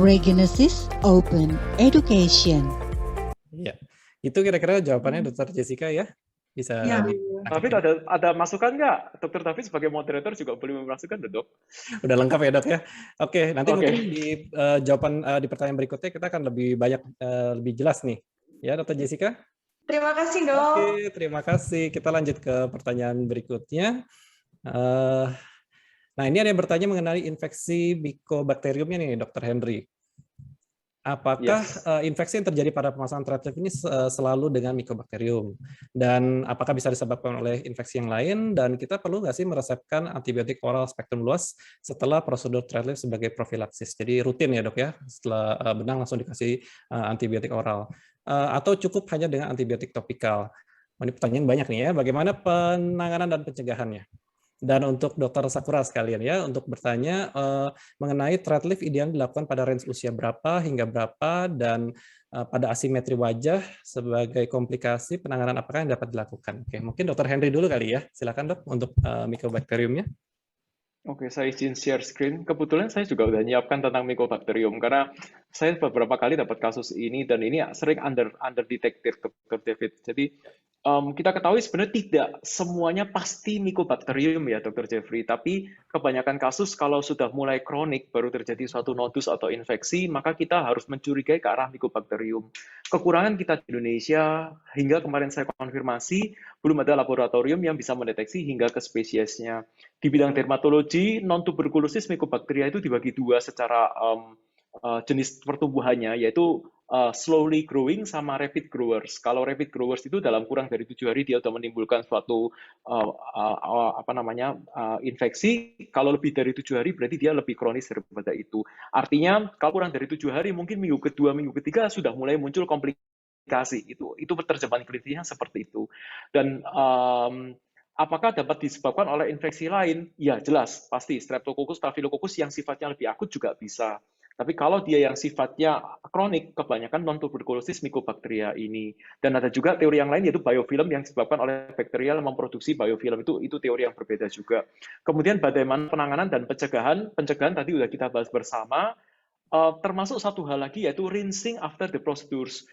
Regenesis Open Education. Iya, itu kira-kira jawabannya Dr. Jessica ya? Bisa Ya. ditangkap David ya? ada masukan nggak? Dr. David sebagai moderator juga boleh memasukkan, Dok. Udah lengkap ya dok ya? Oke, nanti Oke. mungkin di jawaban di pertanyaan berikutnya kita akan lebih banyak, lebih jelas nih. Ya, Dr. Jessica? Terima kasih, Dok. Oke, terima kasih. Kita lanjut ke pertanyaan berikutnya. Nah, ini ada yang bertanya mengenai infeksi Mycobacteriumnya nih, Dr. Henry. Apakah infeksi yang terjadi pada pemasangan treatment ini selalu dengan Mycobacterium? Dan apakah bisa disebabkan oleh infeksi yang lain? Dan kita perlu nggak sih meresepkan antibiotik oral spektrum luas setelah prosedur treatment sebagai profilaksis? Jadi rutin ya dok ya, setelah benang langsung dikasih antibiotik oral. Atau cukup hanya dengan antibiotik topikal? Ini pertanyaan banyak nih ya, bagaimana penanganan dan pencegahannya? Dan untuk Dr. Sakura sekalian ya, untuk bertanya mengenai thread lift ideal dilakukan pada range usia berapa hingga berapa, dan pada asimetri wajah sebagai komplikasi penanganan apakah yang dapat dilakukan. Oke, mungkin Dr. Henry dulu kali ya, silakan dok untuk Mycobacteriumnya. Oke, saya izin share screen. Kebetulan saya juga udah nyiapkan tentang Mycobacterium karena saya beberapa kali dapat kasus ini dan ini sering under detected, Dr. David. Jadi kita ketahui sebenarnya tidak semuanya pasti Mycobacterium ya, Dr. Jeffrey. Tapi kebanyakan kasus kalau sudah mulai kronik baru terjadi suatu nodus atau infeksi, maka kita harus mencurigai ke arah Mycobacterium. Kekurangan kita di Indonesia hingga kemarin saya konfirmasi belum ada laboratorium yang bisa mendeteksi hingga ke spesiesnya. Di bidang dermatologi, non-tuberkulosis Mycobacteria itu dibagi dua secara jenis pertumbuhannya, yaitu slowly growing sama rapid growers. Kalau rapid growers itu dalam kurang dari 7 hari dia sudah menimbulkan suatu infeksi. Kalau lebih dari 7 hari berarti dia lebih kronis daripada itu. Artinya kalau kurang dari 7 hari mungkin minggu kedua, minggu ketiga sudah mulai muncul komplikasi. Itu terjemahan klinisnya seperti itu. Dan apakah dapat disebabkan oleh infeksi lain? Ya, jelas, pasti. Streptococcus, Staphylococcus yang sifatnya lebih akut juga bisa. Tapi kalau dia yang sifatnya kronik, kebanyakan non-tuberkulosis Mycobacteria ini. Dan ada juga teori yang lain, yaitu biofilm yang disebabkan oleh bakterial memproduksi biofilm. Itu teori yang berbeda juga. Kemudian bagaimana penanganan dan pencegahan? Pencegahan tadi sudah kita bahas bersama. Termasuk satu hal lagi, yaitu rinsing after the procedures.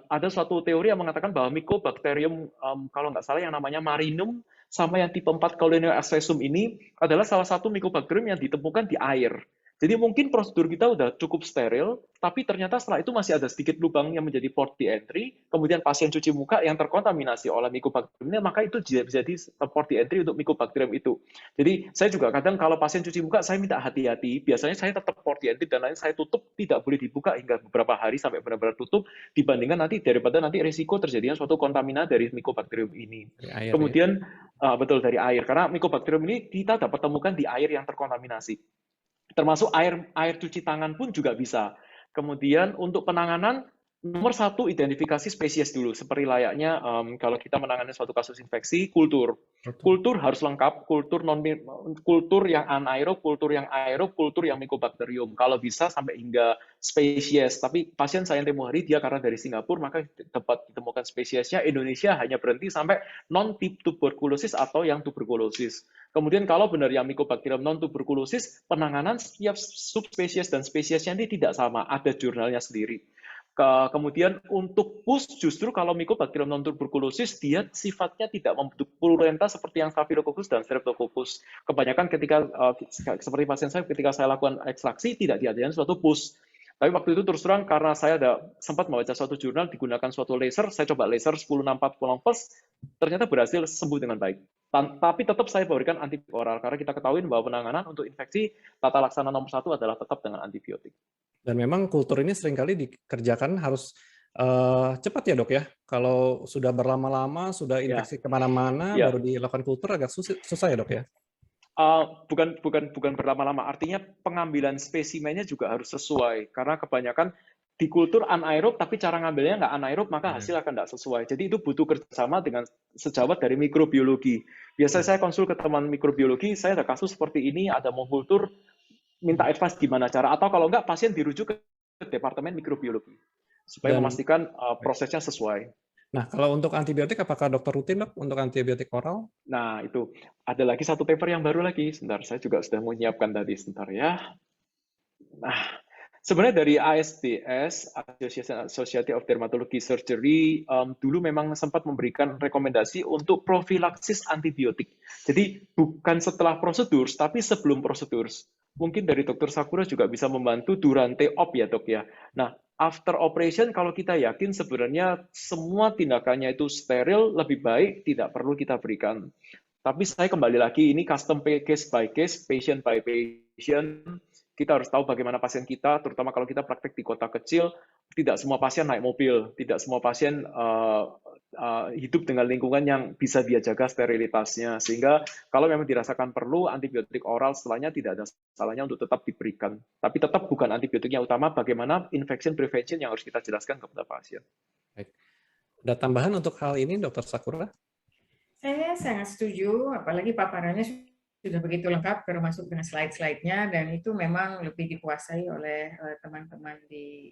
Ada suatu teori yang mengatakan bahwa Mycobacterium, kalau nggak salah yang namanya Marinum, sama yang tipe 4 Colonial Ascesum ini adalah salah satu Mycobacterium yang ditemukan di air. Jadi mungkin prosedur kita udah cukup steril, tapi ternyata setelah itu masih ada sedikit lubang yang menjadi port di entry, kemudian pasien cuci muka yang terkontaminasi oleh Mycobacterium ini, maka itu bisa jadi port di entry untuk Mycobacterium itu. Jadi saya juga kadang kalau pasien cuci muka, saya minta hati-hati, biasanya saya tetap port di entry dan lain saya tutup, tidak boleh dibuka hingga beberapa hari sampai benar-benar tutup, dibandingkan nanti daripada nanti risiko terjadinya suatu kontamina dari Mycobacterium ini. Air, kemudian betul dari air, karena Mycobacterium ini kita dapat temukan di air yang terkontaminasi. Termasuk air cuci tangan pun juga bisa. Kemudian untuk penanganan, nomor satu identifikasi spesies dulu. Seperti layaknya kalau kita menangani suatu kasus infeksi, kultur. Kultur harus lengkap, kultur yang anaerob, kultur yang aerob, kultur yang Mycobacterium. Kalau bisa sampai hingga spesies. Tapi pasien saya yang tempoh hari, dia karena dari Singapura, maka dapat ditemukan spesiesnya. Indonesia hanya berhenti sampai non-tuberkulosis atau yang tuberkulosis. Kemudian kalau benar yang Mycobacterium non-tuberkulosis, penanganan setiap subspesies dan spesiesnya ini tidak sama, ada jurnalnya sendiri. Kemudian untuk pus, justru kalau Mycobacterium non-tuberkulosis, dia sifatnya tidak membentuk purulenta seperti yang Staphylococcus dan Streptococcus. Kebanyakan ketika, seperti pasien saya, ketika saya lakukan ekstraksi, tidak diadakan suatu pus. Tapi waktu itu terus terang, karena saya sempat membaca suatu jurnal, digunakan suatu laser, saya coba laser 1064 Columbus, ternyata berhasil sembuh dengan baik. Tapi tetap saya berikan antibiotik oral, karena kita ketahui bahwa penanganan untuk infeksi, tata laksana nomor satu adalah tetap dengan antibiotik. Dan memang kultur ini seringkali dikerjakan harus cepat ya dok ya. Kalau sudah berlama-lama, sudah infeksi kemana-mana, baru dilakukan kultur agak susah ya dok ya? Bukan berlama-lama, artinya pengambilan spesimennya juga harus sesuai, karena kebanyakan di kultur anaerob, tapi cara ngambilnya nggak anaerob, maka hasil akan nggak sesuai. Jadi itu butuh kerjasama dengan sejawat dari mikrobiologi. Biasanya saya konsul ke teman mikrobiologi, saya ada kasus seperti ini, ada mau kultur, minta advice gimana cara, atau kalau nggak, pasien dirujuk ke departemen mikrobiologi, supaya memastikan prosesnya sesuai. Nah, kalau untuk antibiotik, apakah dokter rutin dok untuk antibiotik oral? Nah, itu ada lagi satu paper yang baru lagi. Sebentar, saya juga sudah menyiapkan tadi. Sebentar ya. Nah, Sebenarnya dari ASDS, Association Society of Dermatology Surgery, dulu memang sempat memberikan rekomendasi untuk profilaksis antibiotik. Jadi bukan setelah prosedur, tapi sebelum prosedur. Mungkin dari Dr. Sakura juga bisa membantu durante op ya dok ya. Nah, after operation kalau kita yakin sebenarnya semua tindakannya itu steril, lebih baik tidak perlu kita berikan. Tapi saya kembali lagi, ini custom case by case, patient by patient. Kita harus tahu bagaimana pasien kita, terutama kalau kita praktek di kota kecil, tidak semua pasien naik mobil, tidak semua pasien hidup dengan lingkungan yang bisa dia jaga sterilitasnya. Sehingga kalau memang dirasakan perlu, antibiotik oral setelahnya tidak ada salahnya untuk tetap diberikan. Tapi tetap bukan antibiotik yang utama, bagaimana infection prevention yang harus kita jelaskan kepada pasien. Baik. Ada tambahan untuk hal ini, Dr. Sakura? Saya sangat setuju, apalagi paparannya sudah begitu lengkap, termasuk dengan slide-slide-nya, dan itu memang lebih dikuasai oleh teman-teman di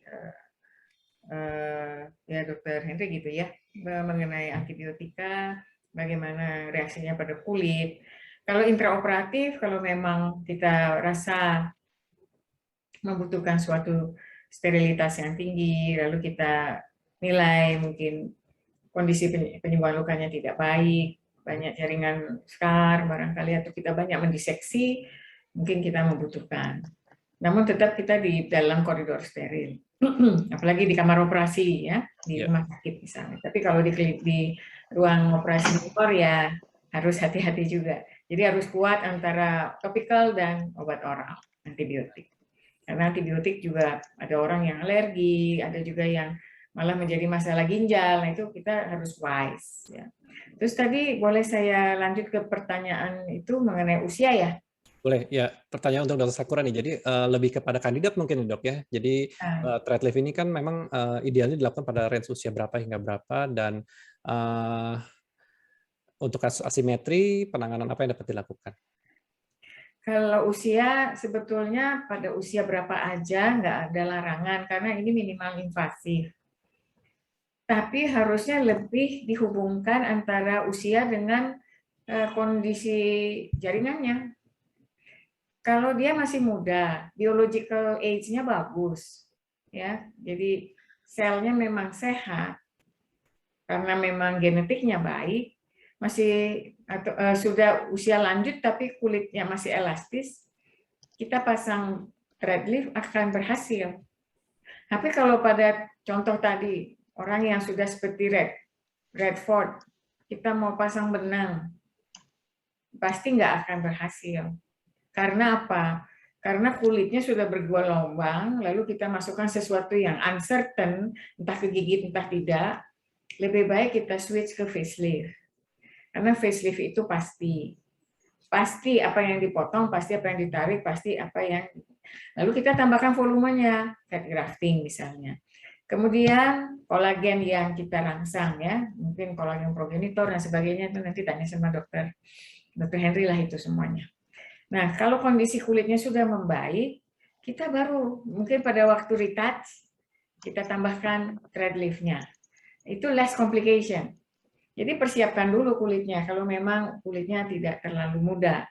ya Dr. Henry gitu ya, mengenai antibiotika, bagaimana reaksinya pada kulit. Kalau intraoperatif, kalau memang kita rasa membutuhkan suatu sterilitas yang tinggi, lalu kita nilai mungkin kondisi penyembuhan lukanya tidak baik, banyak jaringan scar barangkali, atau kita banyak mendiseksi, mungkin kita membutuhkan. Namun tetap kita di dalam koridor steril, apalagi di kamar operasi ya, di rumah sakit misalnya. Tapi kalau di ruang operasi luar ya harus hati-hati juga. Jadi harus kuat antara topikal dan obat oral, antibiotik. Karena antibiotik juga ada orang yang alergi, ada juga yang malah menjadi masalah ginjal. Nah, itu kita harus wise ya. Terus tadi boleh saya lanjut ke pertanyaan itu mengenai usia ya? Boleh, ya. Pertanyaan untuk Dr. Sakura nih. Jadi lebih kepada kandidat mungkin dok ya. Jadi thread lift ini kan memang idealnya dilakukan pada range usia berapa hingga berapa, dan untuk kasus asimetri penanganan apa yang dapat dilakukan? Kalau usia sebetulnya pada usia berapa aja nggak ada larangan karena ini minimal invasif. Tapi harusnya lebih dihubungkan antara usia dengan kondisi jaringannya. Kalau dia masih muda, biological age-nya bagus, ya. Jadi selnya memang sehat karena memang genetiknya baik, masih atau sudah usia lanjut tapi kulitnya masih elastis, kita pasang thread lift akan berhasil. Tapi kalau pada contoh tadi orang yang sudah seperti Redford, kita mau pasang benang, pasti nggak akan berhasil. Karena apa? Karena kulitnya sudah bergelombang, lalu kita masukkan sesuatu yang uncertain, entah kegigit, entah tidak, lebih baik kita switch ke facelift. Karena facelift itu pasti apa yang dipotong, pasti apa yang ditarik, pasti apa yang... Lalu kita tambahkan volumenya, fat grafting misalnya. Kemudian kolagen yang kita rangsang ya, mungkin kolagen progenitor dan sebagainya, itu nanti tanya sama Dr. Henry lah itu semuanya. Nah, kalau kondisi kulitnya sudah membaik, kita baru mungkin pada waktu retouch, kita tambahkan thread lift-nya. Itu less complication. Jadi persiapkan dulu kulitnya, kalau memang kulitnya tidak terlalu muda.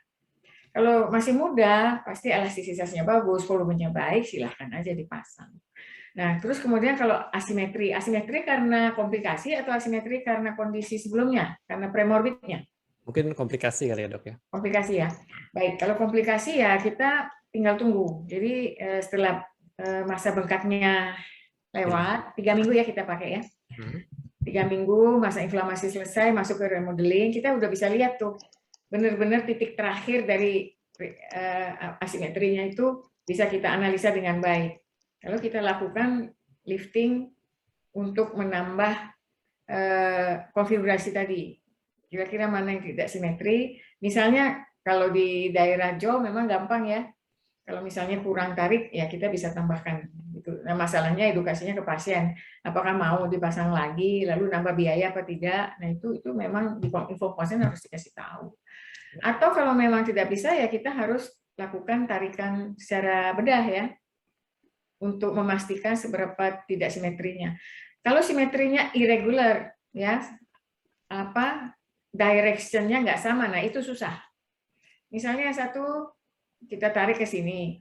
Kalau masih muda, pasti elastisitasnya bagus, volumenya baik, silahkan aja dipasang. Nah, terus kemudian kalau asimetri karena komplikasi atau asimetri karena kondisi sebelumnya, karena premorbidnya? Mungkin komplikasi kali ya dok ya? Komplikasi ya. Baik, kalau komplikasi ya kita tinggal tunggu. Jadi setelah masa bengkaknya lewat, 3 minggu ya kita pakai ya. 3 minggu, masa inflamasi selesai, masuk ke remodeling, kita udah bisa lihat tuh, benar-benar titik terakhir dari asimetrinya itu bisa kita analisa dengan baik. Lalu kita lakukan lifting untuk menambah konfigurasi tadi. Kira-kira mana yang tidak simetri. Misalnya kalau di daerah jaw memang gampang ya. Kalau misalnya kurang tarik, ya kita bisa tambahkan. Nah, masalahnya edukasinya ke pasien. Apakah mau dipasang lagi, lalu nambah biaya apa tidak. Nah itu memang di info pasien harus dikasih tahu. Atau kalau memang tidak bisa, ya kita harus lakukan tarikan secara bedah ya. Untuk memastikan seberapa tidak simetrinya. Kalau simetrinya irregular, ya direction-nya nggak sama, nah itu susah. Misalnya satu kita tarik ke sini,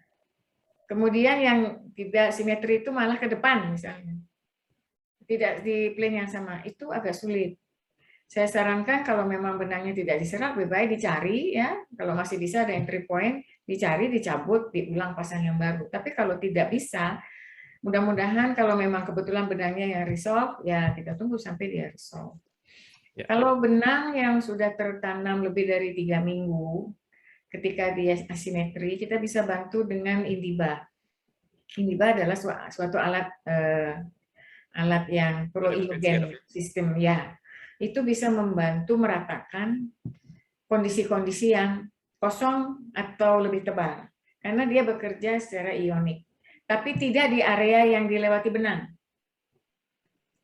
Kemudian yang tidak simetri itu malah ke depan misalnya. Tidak di plane yang sama, itu agak sulit. Saya sarankan kalau memang benangnya tidak diserap, lebih baik dicari ya. Kalau masih bisa ada entry point, dicari, dicabut, diulang pasang yang baru. Tapi kalau tidak bisa, mudah-mudahan kalau memang kebetulan benangnya yang resolve, ya kita tunggu sampai dia resolve. Ya. Kalau benang yang sudah tertanam lebih dari 3 minggu, ketika dia asimetri, kita bisa bantu dengan Indiba. Indiba adalah suatu alat yang pro-iogen sistem ya. Itu bisa membantu meratakan kondisi-kondisi yang kosong atau lebih tebal. Karena dia bekerja secara ionik. Tapi tidak di area yang dilewati benang.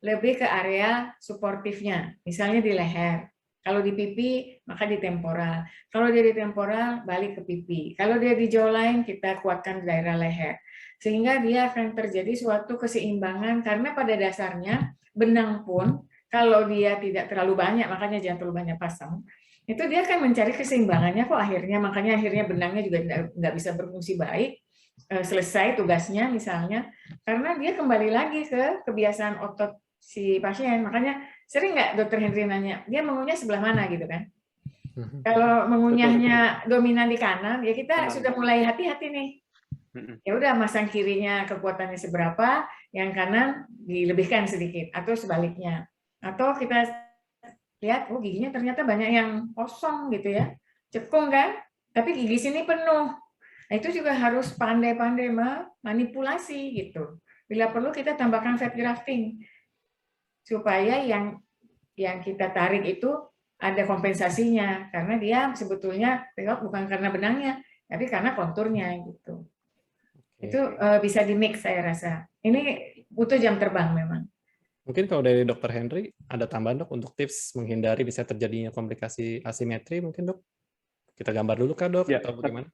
Lebih ke area suportifnya, misalnya di leher. Kalau di pipi, maka di temporal. Kalau dia di temporal, balik ke pipi. Kalau dia di jawline, kita kuatkan di daerah leher. Sehingga dia akan terjadi suatu keseimbangan, karena pada dasarnya benang pun, kalau dia tidak terlalu banyak, makanya jangan terlalu banyak pasang, itu dia akan mencari keseimbangannya kok akhirnya. Makanya akhirnya benangnya juga nggak bisa berfungsi baik, selesai tugasnya misalnya, karena dia kembali lagi ke kebiasaan otot si pasien. Makanya sering nggak dokter Henry nanya, dia mengunyah sebelah mana gitu kan? Kalau mengunyahnya dominan di kanan, ya kita sudah mulai hati-hati nih. Ya udah, masang kirinya kekuatannya seberapa, yang kanan dilebihkan sedikit, atau sebaliknya. Atau kita lihat, oh giginya ternyata banyak yang kosong gitu ya, cekung kan? Tapi gigi sini penuh. Nah, itu juga harus pandai-pandai memanipulasi gitu. Bila perlu kita tambahkan fat grafting supaya yang kita tarik itu ada kompensasinya, karena dia sebetulnya bukan karena benangnya, tapi karena konturnya gitu. Itu bisa di mix saya rasa. Ini butuh jam terbang memang. Mungkin kalau dari Dr. Henry ada tambahan dok untuk tips menghindari bisa terjadinya komplikasi asimetri mungkin dok? Kita gambar dulu kah dok atau bagaimana?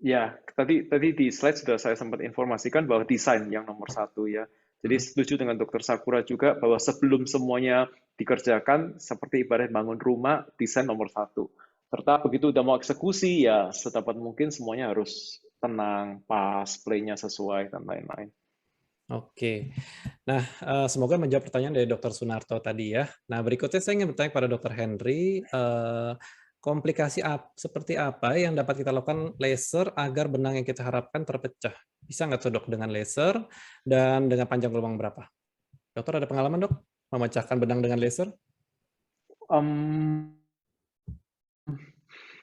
Ya, tadi di slide sudah saya sempat informasikan bahwa desain yang nomor 1 ya. Jadi setuju dengan Dr. Sakura juga bahwa sebelum semuanya dikerjakan, seperti ibarat bangun rumah, desain nomor 1. Serta begitu udah mau eksekusi, ya sedapat mungkin semuanya harus tenang, pas, play-nya sesuai, dan lain-lain. Oke. Nah, semoga menjawab pertanyaan dari Dr. Sunarto tadi ya. Nah, berikutnya saya ingin bertanya pada Dr. Henry, komplikasi seperti apa yang dapat kita lakukan laser agar benang yang kita harapkan terpecah? Bisa nggak tuh dok dengan laser dan dengan panjang gelombang berapa? Dokter ada pengalaman dok memecahkan benang dengan laser?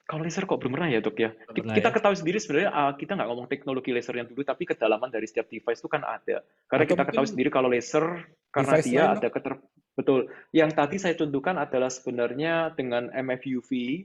Kalau laser kok belum pernah ya dok ya? Kita ketahui sendiri sebenarnya kita nggak ngomong teknologi laser yang dulu, tapi kedalaman dari setiap device itu kan ada. Karena kita ketahui sendiri kalau laser, karena dia ada betul. Yang tadi saya contohkan adalah sebenarnya dengan MFUV.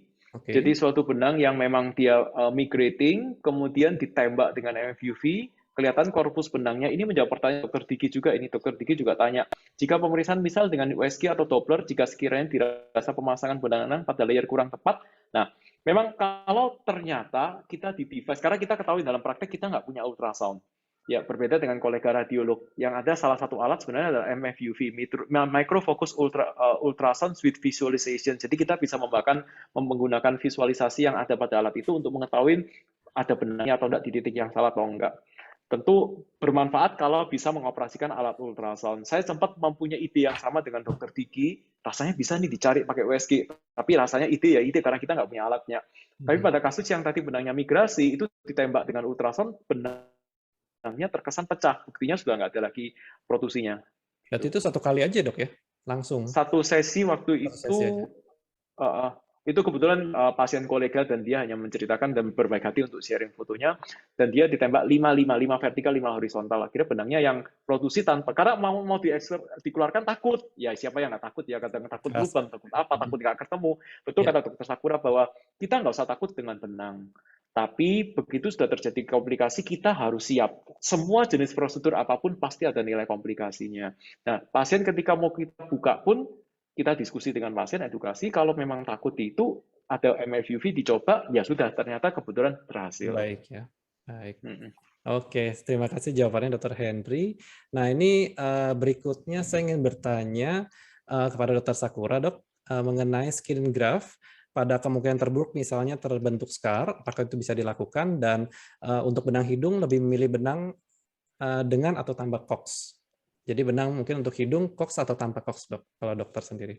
Jadi suatu benang yang memang dia migrating, kemudian ditembak dengan MFUV, kelihatan korpus benangnya. Ini menjawab pertanyaan Dr. Diki juga. Ini Dr. Diki juga tanya, jika pemeriksaan misal dengan USG atau Doppler, jika sekiranya dirasa pemasangan benang pada layer kurang tepat, nah memang kalau ternyata kita di device, karena kita ketahui dalam praktek kita nggak punya ultrasound. Ya, berbeda dengan kolega radiolog. Yang ada salah satu alat sebenarnya adalah MFUV, Micro Focus Ultrasound with Visualization. Jadi kita bisa menggunakan visualisasi yang ada pada alat itu untuk mengetahui ada benangnya atau tidak di titik yang salah atau enggak. Tentu bermanfaat kalau bisa mengoperasikan alat ultrasound. Saya sempat mempunyai ide yang sama dengan Dr. Diki, rasanya bisa nih dicari pakai USG, tapi rasanya ide karena kita nggak punya alatnya. Tapi pada kasus yang tadi benangnya migrasi, itu ditembak dengan ultrasound, benangnya terkesan pecah, buktinya sudah nggak ada lagi produksinya. Berarti itu satu kali aja dok ya? Langsung? Satu sesi waktu itu kebetulan pasien kolega dan dia hanya menceritakan dan berbaik hati untuk sharing fotonya, dan dia ditembak 5 vertikal, 5 horizontal. Akhirnya benangnya yang produksi tanpa, karena mau dikeluarkan takut. Ya siapa yang nggak takut ya, kadang takut lubang, takut apa, takut nggak ketemu. Betul kata Dr. Sakura bahwa kita nggak usah takut dengan benang. Tapi begitu sudah terjadi komplikasi, kita harus siap. Semua jenis prosedur apapun pasti ada nilai komplikasinya. Nah, pasien ketika mau kita buka pun, kita diskusi dengan pasien, edukasi, kalau memang takut itu, ada MFUV dicoba, ya sudah, ternyata kebetulan berhasil. Baik ya, baik. Oke, terima kasih jawabannya Dr. Henry. Nah ini berikutnya saya ingin bertanya kepada Dr. Sakura dok, mengenai skin graft. pada kemungkinan terburuk misalnya terbentuk scar, apakah itu bisa dilakukan, dan untuk benang hidung lebih memilih benang dengan atau tanpa cox. Jadi benang mungkin untuk hidung cox atau tanpa cox, Dok, kalau dokter sendiri.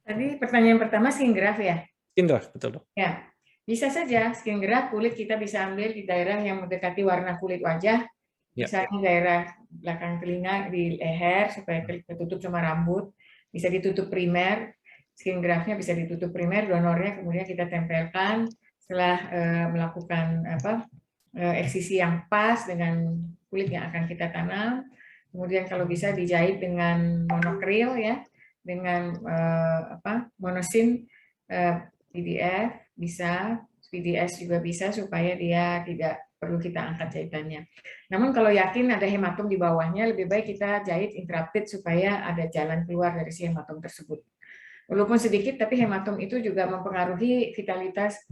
Tadi pertanyaan pertama skin graft ya? Skin graft, betul, Dok. Ya, bisa saja skin graft kulit kita bisa ambil di daerah yang mendekati warna kulit wajah, misalnya daerah belakang telinga, di leher, supaya tertutup sama rambut, bisa ditutup primer, skin graftnya bisa ditutup primer, donornya kemudian kita tempelkan setelah melakukan eksisi yang pas dengan kulit yang akan kita tanam. Kemudian kalau bisa dijahit dengan monokril ya, dengan monosin PDF bisa, PDS juga bisa, supaya dia tidak perlu kita angkat jahitannya. Namun kalau yakin ada hematom di bawahnya, lebih baik kita jahit intrapid supaya ada jalan keluar dari si hematom tersebut. Walaupun sedikit, tapi hematom itu juga mempengaruhi vitalitas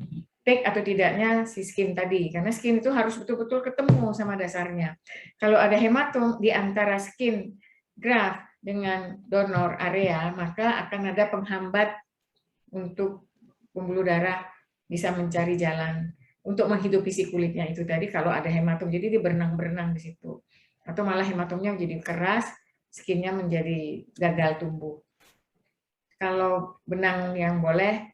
take atau tidaknya si skin tadi. Karena skin itu harus betul-betul ketemu sama dasarnya. Kalau ada hematom di antara skin graft dengan donor area, maka akan ada penghambat untuk pembuluh darah bisa mencari jalan untuk menghidupi si kulitnya itu tadi kalau ada hematom. Jadi dia berenang-berenang di situ. Atau malah hematomnya menjadi keras, skinnya menjadi gagal tumbuh. Kalau benang yang boleh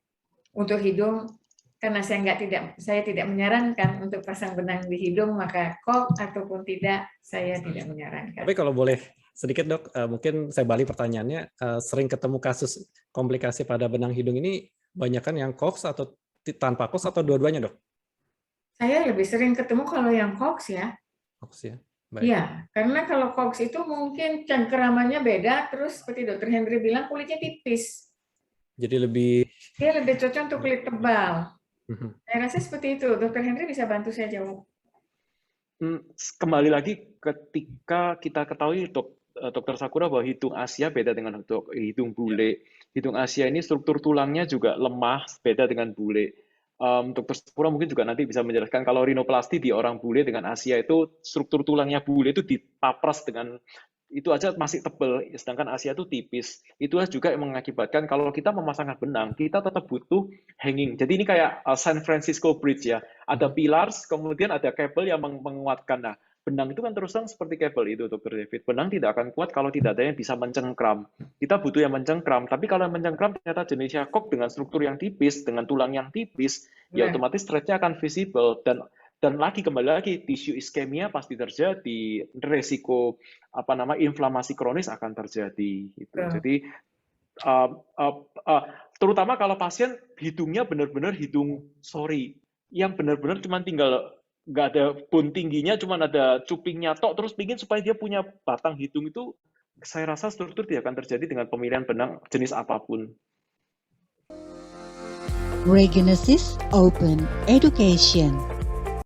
untuk hidung, karena saya tidak menyarankan untuk pasang benang di hidung, maka kok ataupun tidak, saya tidak menyarankan. Tapi kalau boleh sedikit, Dok, mungkin saya balik pertanyaannya, sering ketemu kasus komplikasi pada benang hidung ini, banyakan yang cox atau tanpa cox atau dua-duanya, Dok? Saya lebih sering ketemu kalau yang cox ya. Cox ya. Baik. Iya, karena kalau cox itu mungkin cengkeramannya beda, terus seperti Dr. Henry bilang kulitnya tipis. Jadi dia lebih cocok untuk kulit tebal. Saya rasa seperti itu. Dr. Henry bisa bantu saya jawab. Kembali lagi ketika kita ketahui, Dr. Sakura, bahwa hidung Asia beda dengan hidung bule. Hidung Asia ini struktur tulangnya juga lemah, beda dengan bule. Dr. Sakura mungkin juga nanti bisa menjelaskan kalau rinoplasti di orang bule dengan Asia itu struktur tulangnya bule itu dipapras dengan itu aja masih tebal, sedangkan Asia itu tipis. Itulah juga yang mengakibatkan kalau kita memasangkan benang, kita tetap butuh hanging. Jadi ini kayak San Francisco Bridge ya, ada pillars, kemudian ada kabel yang menguatkan. Nah, benang itu kan terus terang seperti kabel itu, Dr. David. Benang tidak akan kuat kalau tidak ada yang bisa mencengkram. Kita butuh yang mencengkram, tapi kalau yang mencengkram ternyata jenisnya kok dengan struktur yang tipis, dengan tulang yang tipis, ya otomatis stretch-nya akan visible. Dan kembali lagi, tisu iskemia pasti terjadi, resiko inflamasi kronis akan terjadi. Gitu. Jadi terutama kalau pasien hidungnya benar-benar yang benar-benar cuma tinggal nggak ada bone tingginya, cuma ada cupingnya tok, terus pingin supaya dia punya batang hidung, itu saya rasa struktur tidak akan terjadi dengan pemilihan benang jenis apapun. Regenesis Open Education.